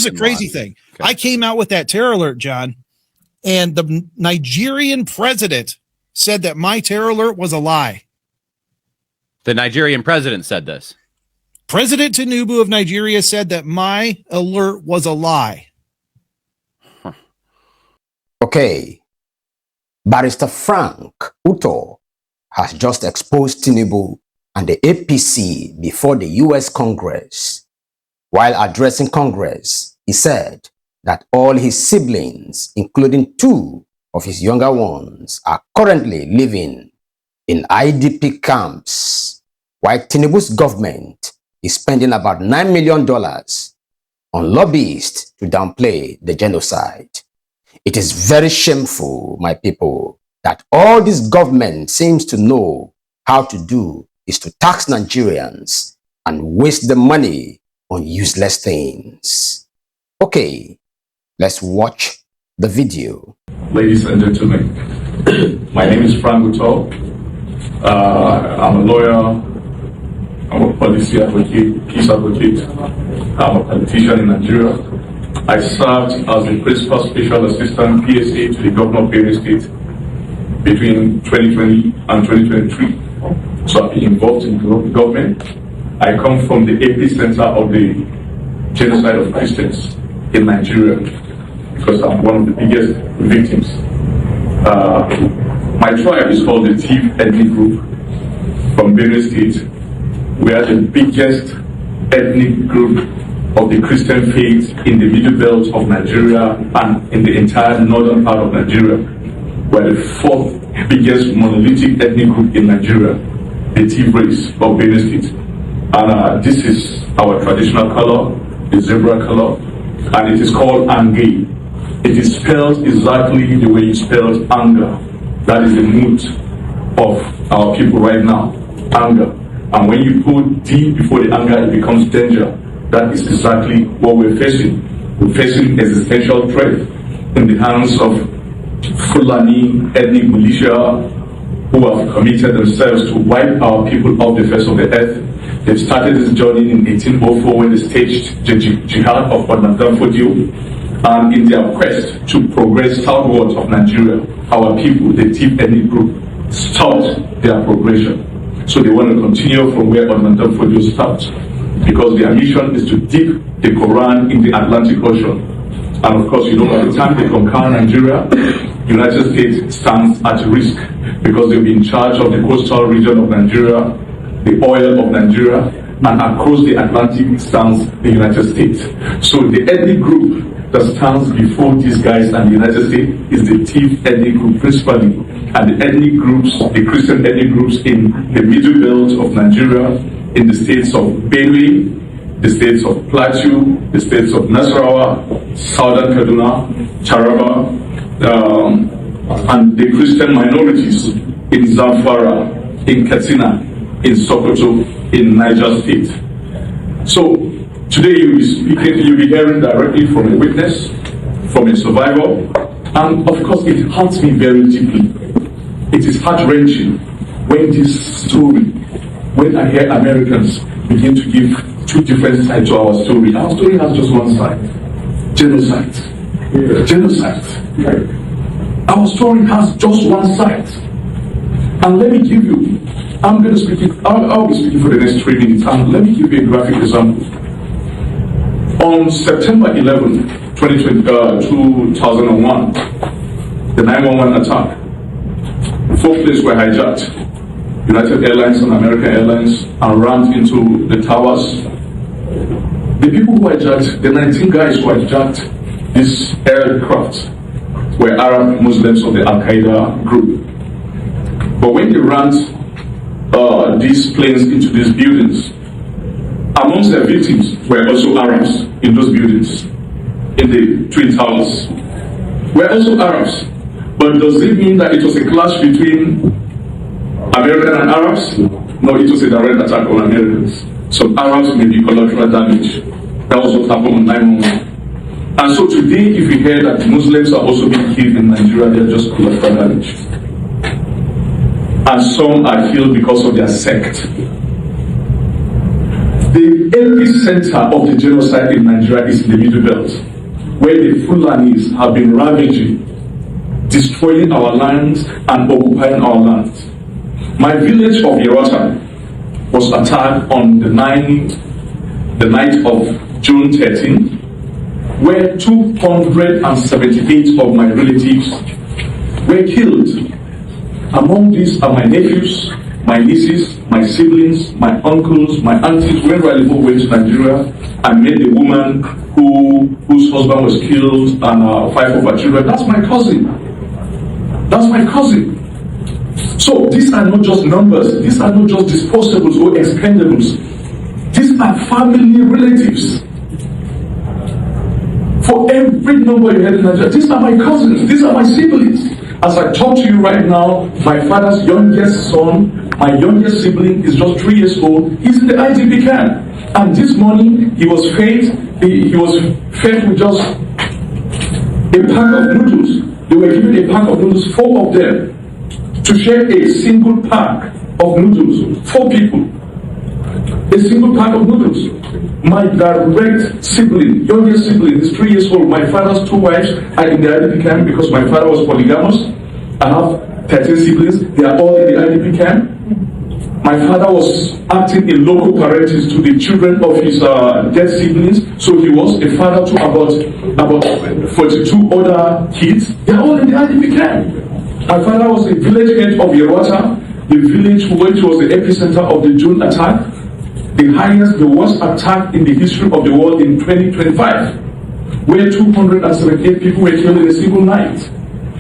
Here's a crazy thing. Okay. I came out with that terror alert, John, and the Nigerian president said that my terror alert was a lie. The Nigerian president said this. President Tinubu of Nigeria said that my alert was a lie. Huh. Okay. Barrister Frank Uto has just exposed Tinubu and the APC before the U.S. Congress. While addressing Congress, he said that all his siblings, including 2 of his younger ones, are currently living in IDP camps, while Tinubu's government is spending about $9 million on lobbyists to downplay the genocide. It is very shameful, my people, that all this government seems to know how to do is to tax Nigerians and waste the money on useless things. Okay, let's watch the video. Ladies and gentlemen, my name is Frank Uto. I'm a lawyer, I'm a policy advocate, peace advocate, I'm a politician in Nigeria. I served as the Principal Special Assistant PSA to the Governor of Benue State between 2020 and 2023. So I've been involved in government. I come from the epicenter of the genocide of Christians in Nigeria because I'm one of the biggest victims. My tribe is called the Thief Ethnic Group from Benue State. We are the biggest ethnic group of the Christian faith in the middle belt of Nigeria and in the entire northern part of Nigeria. We're the 4th biggest monolithic ethnic group in Nigeria, the Thief race of Benue State. And this is our traditional color, the zebra color, and it is called Ange. It is spelled exactly the way you spelled anger. That is the mood of our people right now, anger. And when you put D before the anger, it becomes danger. That is exactly what we're facing. We're facing existential threat in the hands of Fulani ethnic militia who have committed themselves to wipe our people off the face of the earth. They started this journey in 1804 when they staged the jihad of Bola, and in their quest to progress southwards of Nigeria, our people, the Thief ethnic group, stopped their progression. So they want to continue from where Bola stopped, because their mission is to dip the Quran in the Atlantic Ocean. And of course, you know, by the time they conquer Nigeria, the United States stands at risk because they'll be in charge of the coastal region of Nigeria, the oil of Nigeria, and across the Atlantic stands the United States. So the ethnic group that stands before these guys and the United States is the Thief ethnic group principally, and the ethnic groups, the Christian ethnic groups in the middle belt of Nigeria, in the states of Benue, the states of Plateau, the states of Nasarawa, Southern Kaduna, Taraba, and the Christian minorities in Zamfara, in Katsina, in Sokoto, in Niger State. So today you'll be hearing directly from a witness, from a survivor, and of course it hurts me very deeply. It is heart-wrenching when this story, when I hear Americans begin to give 2 different sides to our story. Our story has just one side: genocide. Genocide. Our story has just one side. And let me give you, I'll be speaking for the next 3 minutes, and let me give you a graphic example. On September 11, 2001, the 911 attack, 4 planes were hijacked. United Airlines and American Airlines, and rammed into the towers. The people who hijacked, the 19 guys who hijacked this aircraft, were Arab Muslims of the Al-Qaeda group. But when they rammed these planes into these buildings, amongst their victims were also Arabs in those buildings, in the Twin Towers. Were also Arabs. But does it mean that it was a clash between American and Arabs? No, it was a direct attack on Americans. Some Arabs may be collateral damage. That was what happened on 9/11. And so today, if we hear that Muslims are also being killed in Nigeria, they are just collateral damage. And some are killed because of their sect. The epicenter of the genocide in Nigeria is in the Middle Belt, where the Fulanis have been ravaging, destroying our lands and occupying our lands. My village of Yerota was attacked on the night of June 13, where 278 of my relatives were killed. Among these are my nephews, my nieces, my siblings, my uncles, my aunties. When Ralibo went to Nigeria, I met a woman whose husband was killed and 5 of her children. That's my cousin. That's my cousin. So these are not just numbers. These are not just disposables or expendables. These are family relatives. For every number you had in Nigeria, these are my cousins. These are my siblings. As I talk to you right now, my father's youngest son, my youngest sibling, is just 3 years old. He's in the IDP camp. And this morning, he was fed with just a pack of noodles. They were given a pack of noodles, 4 of them, to share a single pack of noodles, 4 people. A single pack of noodles. My direct sibling, youngest sibling, is 3 years old. My father's 2 wives are in the IDP camp because my father was polygamous. I have 13 siblings. They are all in the IDP camp. My father was acting in local parentage to the children of his dead siblings. So he was a father to about 42 other kids. They are all in the IDP camp. My father was a village head of Yerota, the village which was the epicenter of the June attack. The worst attack in the history of the world in 2025, where 278 people were killed in a single night.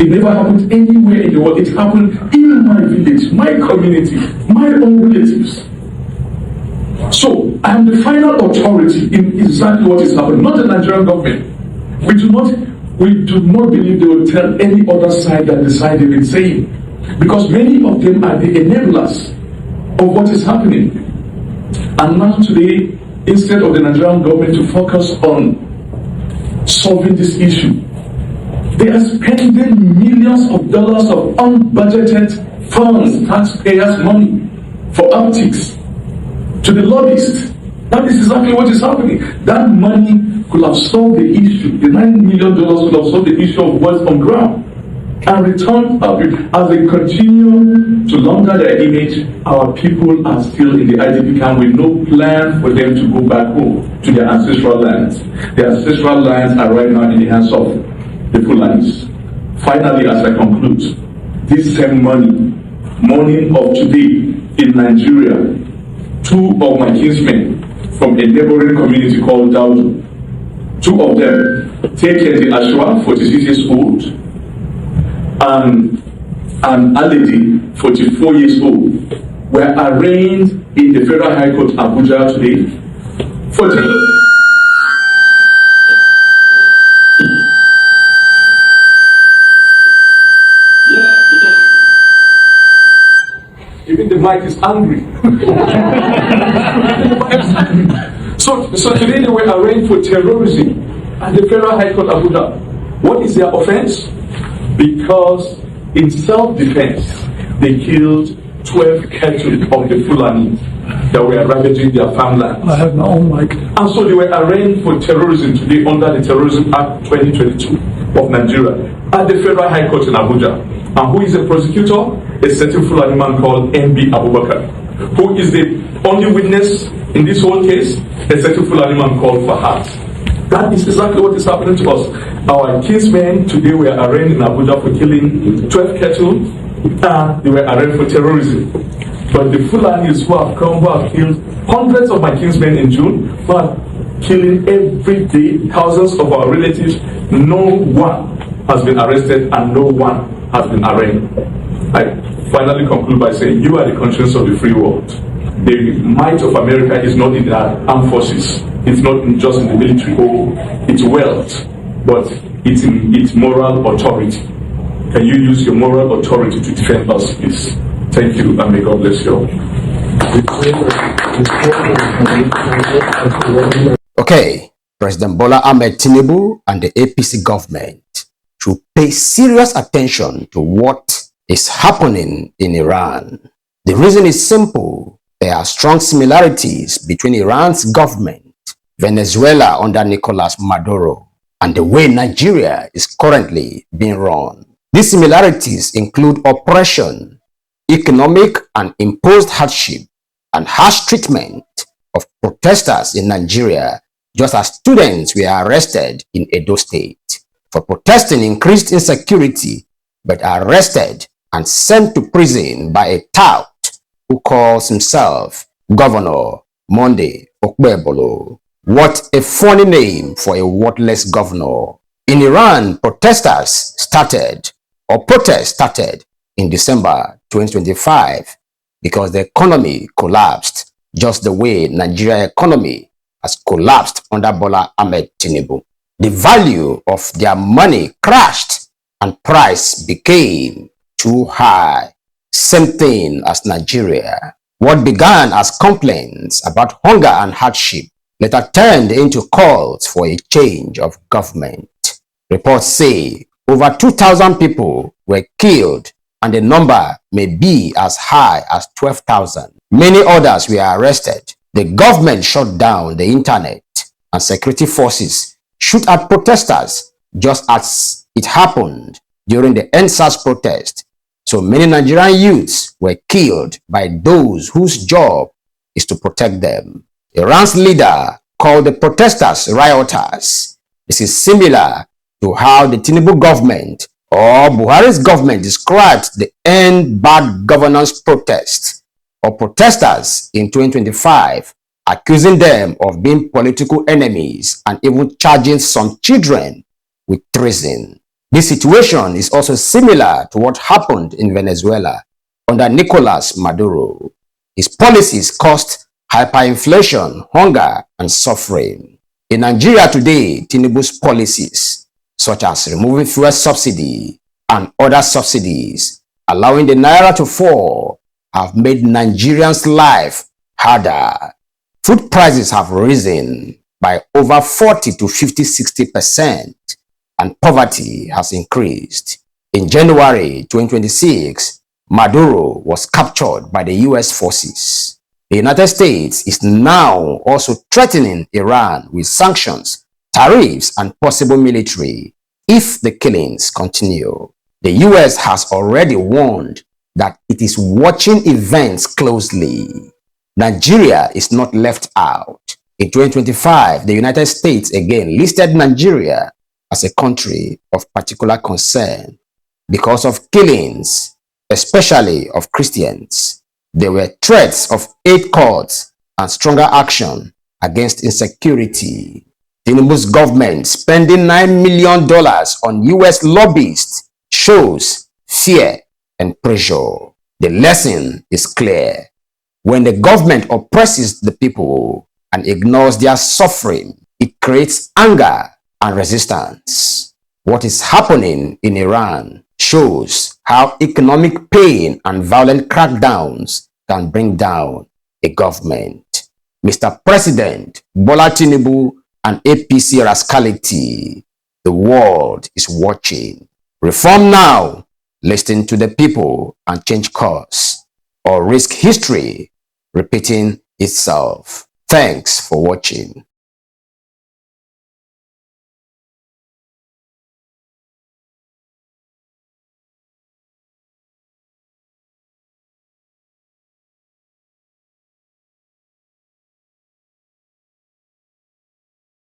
It never happened anywhere in the world. It happened in my village, my community, my own relatives. So I am the final authority in exactly what is happening, not the Nigerian government. We do not believe they will tell any other side that the side they've been saying, because many of them are the enablers of what is happening. And now today, instead of the Nigerian government to focus on solving this issue, they are spending millions of dollars of unbudgeted funds, taxpayers' money, for optics to the lobbyists. That is exactly what is happening. That money could have solved the issue. The $9 million could have solved the issue of what's on ground. And return as they continue to launder their image, our people are still in the IDP camp with no plan for them to go back home to their ancestral lands. Their ancestral lands are right now in the hands of the Fulanis. Finally, as I conclude, this same morning of today in Nigeria, 2 of my kinsmen from a neighboring community called Daudu, 2 of them, taken the Ashwa, 46 years old, and Aledi, 44 years old, were arraigned in the Federal High Court Abuja today for even the mic is angry. So today they were arraigned for terrorism at the Federal High Court Abuja. What is their offense? Because in self-defense, they killed 12 cattle of the Fulani that were ravaging their farmland. I have my own mic. And so they were arraigned for terrorism today under the Terrorism Act 2022 of Nigeria at the Federal High Court in Abuja. And who is the prosecutor? A certain Fulani man called MB Abubakar. Who is the only witness in this whole case? A certain Fulani man called Fahad. That is exactly what is happening to us. Our kinsmen today were arraigned in Abuja for killing 12 cattle, and they were arraigned for terrorism. But the Fulanis who have killed hundreds of my kinsmen in June, who are killing every day thousands of our relatives, no one has been arrested and no one has been arraigned. I finally conclude by saying, you are the conscience of the free world. The might of America is not in the armed forces. It's not just in the military or its wealth, but it's in its moral authority. Can you use your moral authority to defend us, please? Thank you, and may God bless you all. Okay, President Bola Tinubu and the APC government should pay serious attention to what is happening in Iran. The reason is simple. There are strong similarities between Iran's government, Venezuela under Nicolas Maduro, and the way Nigeria is currently being run. These similarities include oppression, economic and imposed hardship, and harsh treatment of protesters in Nigeria, just as students were arrested in Edo State for protesting increased insecurity, but arrested and sent to prison by a tout who calls himself Governor Monday Okpebolo. What a funny name for a worthless governor. In Iran, protests started in December 2025 because the economy collapsed, just the way Nigeria's economy has collapsed under Bola Tinubu. The value of their money crashed and price became too high. Same thing as Nigeria. What began as complaints about hunger and hardship later turned into calls for a change of government. Reports say over 2,000 people were killed and the number may be as high as 12,000. Many others were arrested. The government shut down the internet and security forces shoot at protesters just as it happened during the NSAS protest. So many Nigerian youths were killed by those whose job is to protect them. Iran's leader called the protesters rioters. This is similar to how the Tinubu government or Buhari's government described the End Bad Governance protest or protesters in 2025, accusing them of being political enemies and even charging some children with treason. This situation is also similar to what happened in Venezuela under Nicolas Maduro. His policies caused hyperinflation, hunger, and suffering. In Nigeria today, Tinubu's policies, such as removing fuel subsidy and other subsidies, allowing the naira to fall, have made Nigerians' life harder. Food prices have risen by over 40 to 60%, and poverty has increased. In January 2026, Maduro was captured by the US forces. The United States is now also threatening Iran with sanctions, tariffs, and possible military if the killings continue. The US has already warned that it is watching events closely. Nigeria is not left out. In 2025, the United States again listed Nigeria as a country of particular concern because of killings, especially of Christians. There were threats of aid cuts and stronger action against insecurity. Tinubu's government spending $9 million on US lobbyists shows fear and pressure. The lesson is clear. When the government oppresses the people and ignores their suffering, it creates anger and resistance. What is happening in Iran shows how economic pain and violent crackdowns can bring down a government. Mr. President, Bola Tinubu and APC rascality, the world is watching. Reform now, listen to the people and change course, or risk history repeating itself. Thanks for watching.